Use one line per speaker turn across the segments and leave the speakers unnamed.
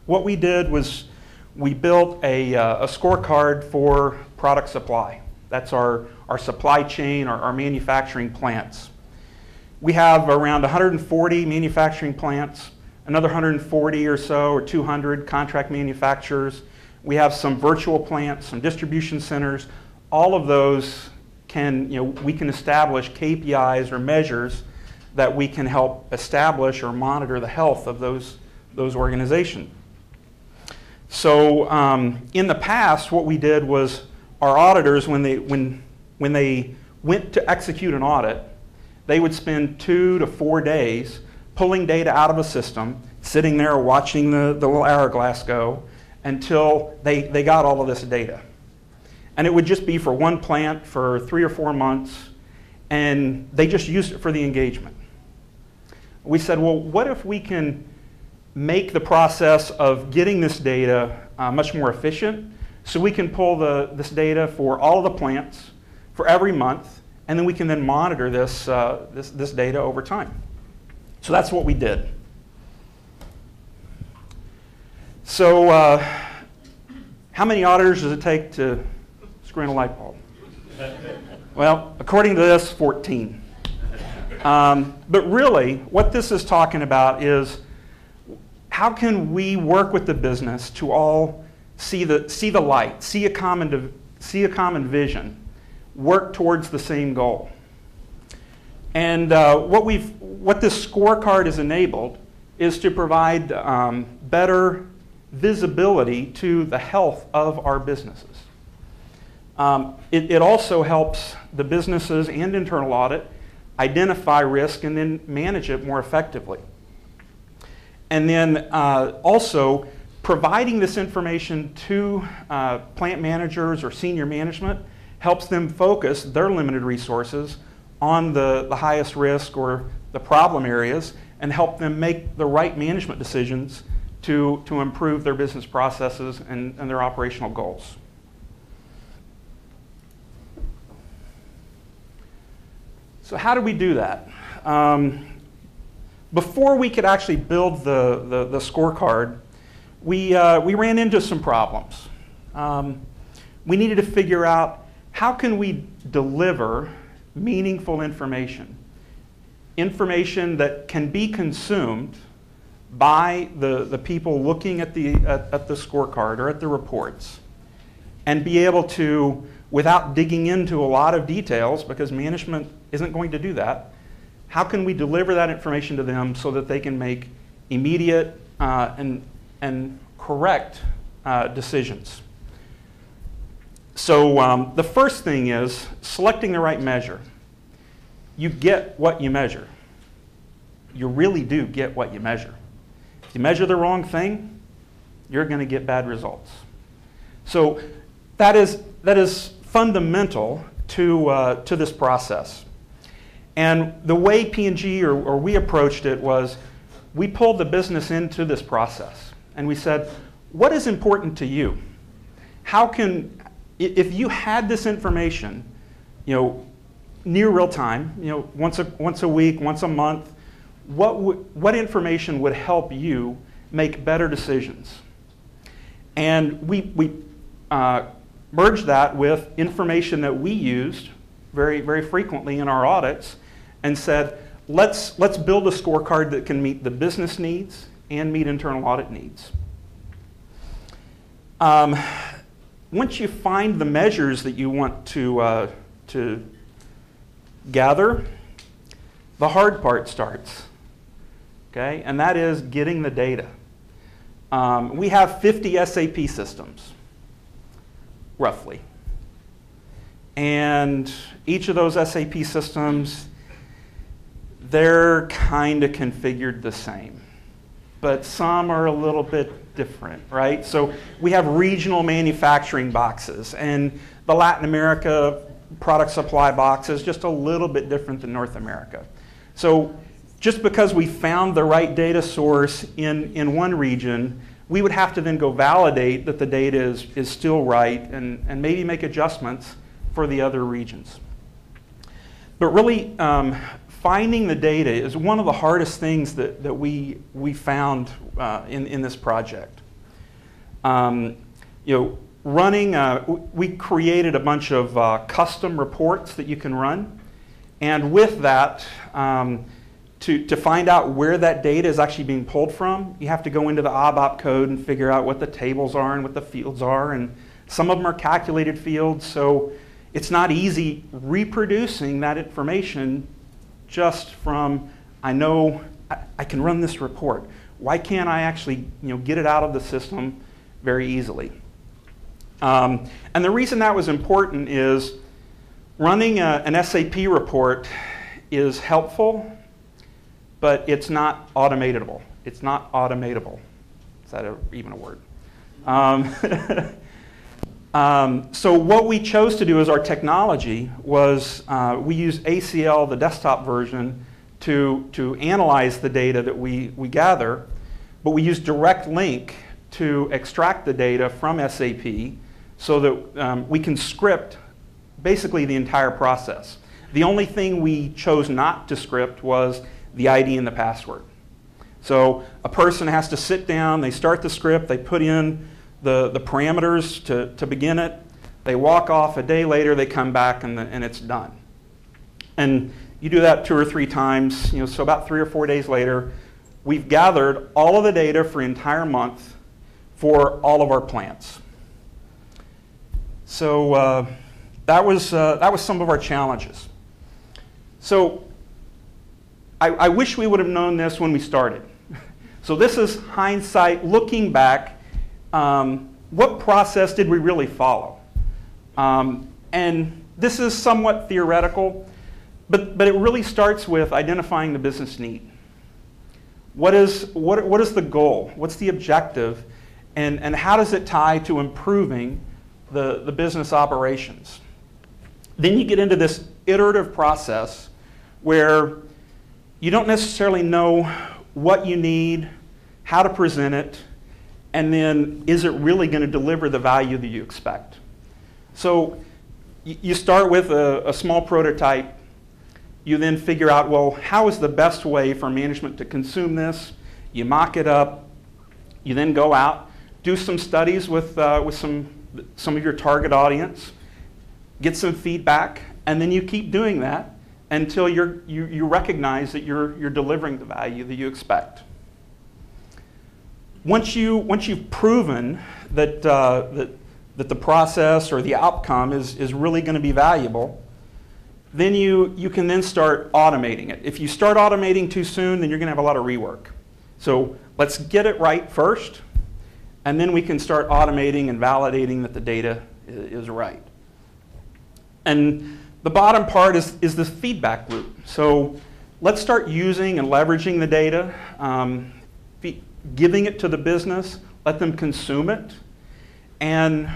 what we did was we built a scorecard for product supply. That's our supply chain, our manufacturing plants. We have around 140 manufacturing plants, another 140 or so, or 200 contract manufacturers. We have some virtual plants, some distribution centers. All of those we can establish KPIs or measures that we can help establish or monitor the health of those organizations. So in the past, what we did was our auditors, when they went to execute an audit, they would spend 2 to 4 days pulling data out of a system, sitting there watching the little hourglass go until they got all of this data. And it would just be for one plant for 3 or 4 months, and they just used it for the engagement. We said, well, what if we can make the process of getting this data much more efficient, so we can pull this data for all of the plants for every month, and then we can then monitor this data over time. So that's what we did. So how many auditors does it take to screw in a light bulb? Well, according to this, 14. But really, what this is talking about is how can we work with the business to all see the light, see a common vision, work towards the same goal. And what this scorecard has enabled is to provide better visibility to the health of our businesses. It also helps the businesses and internal audit identify risk and then manage it more effectively. And then also providing this information to plant managers or senior management helps them focus their limited resources on the highest risk or the problem areas and help them make the right management decisions to improve their business processes and their operational goals. So how do we do that? Before we could actually build the scorecard, we ran into some problems. We needed to figure out how can we deliver meaningful information that can be consumed by the people looking at the scorecard or at the reports, and be able to, without digging into a lot of details, because management isn't going to do that, how can we deliver that information to them so that they can make immediate and correct decisions? So the first thing is selecting the right measure. You get what you measure. You really do get what you measure. If you measure the wrong thing, you're going to get bad results. So that is fundamental to this process. And the way P&G or we approached it was we pulled the business into this process. And we said, what is important to you? How can, if you had this information, near real time, once a week, once a month, what information would help you make better decisions? And we merged that with information that we used very, very frequently in our audits, and said, let's build a scorecard that can meet the business needs and meet internal audit needs. Once you find the measures that you want to gather, the hard part starts, okay? And that is getting the data. We have 50 SAP systems, roughly. And each of those SAP systems, they're kind of configured the same, but some are a little bit different, right? So we have regional manufacturing boxes, and the Latin America product supply box is just a little bit different than North America. So just because we found the right data source in one region, we would have to then go validate that the data is still right and maybe make adjustments for the other regions. But really, finding the data is one of the hardest things that we found in this project. We created a bunch of custom reports that you can run, and with that, to find out where that data is actually being pulled from, you have to go into the ABAP code and figure out what the tables are and what the fields are, and some of them are calculated fields, so it's not easy reproducing that information just from, I know I can run this report. Why can't I actually get it out of the system very easily? And the reason that was important is running an SAP report is helpful, but it's not automatable. It's not automatable. Is that even a word? So what we chose to do as our technology was we used ACL, the desktop version, to analyze the data that we gather, but we use direct link to extract the data from SAP so that we can script basically the entire process. The only thing we chose not to script was the ID and the password. So a person has to sit down, they start the script, they put in the parameters to begin it, they walk off, a day later they come back and it's done. And you do that 2 or 3 times, so about 3 or 4 days later, we've gathered all of the data for an entire month for all of our plants. So that was some of our challenges. So I wish we would have known this when we started. So this is hindsight, looking back. What process did we really follow? And this is somewhat theoretical, but it really starts with identifying the business need. What is the goal? What's the objective? And how does it tie to improving the business operations? Then you get into this iterative process where you don't necessarily know what you need, how to present it, and then is it really going to deliver the value that you expect? So you start with a small prototype. You then figure out, well, how is the best way for management to consume this? You mock it up. You then go out, do some studies with some of your target audience, get some feedback, and then you keep doing that until you recognize that you're delivering the value that you expect. Once you've proven that the process or the outcome is really going to be valuable, then you can then start automating it. If you start automating too soon, then you're going to have a lot of rework. So let's get it right first, and then we can start automating and validating that the data is right. And the bottom part is this feedback loop. So let's start using and leveraging the data, giving it to the business, let them consume it, and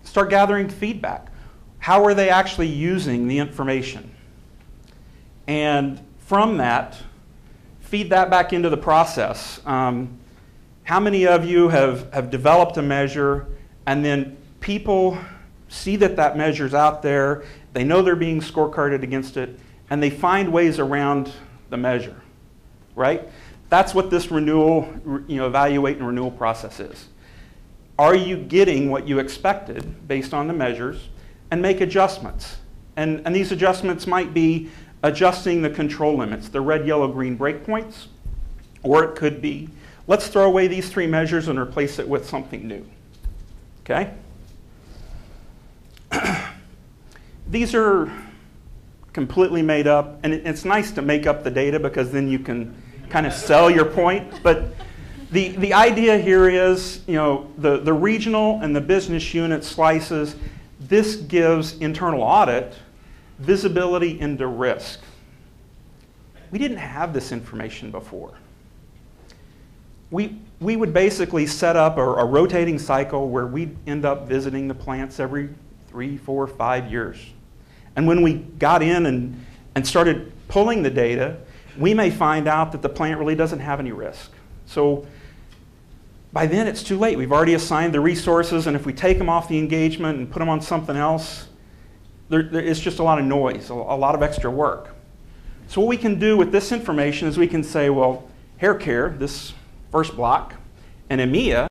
start gathering feedback. How are they actually using the information? And from that, feed that back into the process. How many of you have developed a measure, and then people see that measure's out there, they know they're being scorecarded against it, and they find ways around the measure, right? That's what this renewal, evaluate and renewal process is. Are you getting what you expected based on the measures? And make adjustments. And these adjustments might be adjusting the control limits, the red, yellow, green breakpoints, or it could be, let's throw away these 3 measures and replace it with something new. Okay? These are completely made up, and it's nice to make up the data because then you can kind of sell your point. But the idea here is, the regional and the business unit slices. This gives internal audit visibility into risk. We didn't have this information before. We would basically set up a rotating cycle where we'd end up visiting the plants every 3, 4, 5 years. And when we got in and started pulling the data, we may find out that the plant really doesn't have any risk. So by then it's too late. We've already assigned the resources, and if we take them off the engagement and put them on something else, it's just a lot of noise, a lot of extra work. So what we can do with this information is we can say, well, hair care, this first block, and EMEA,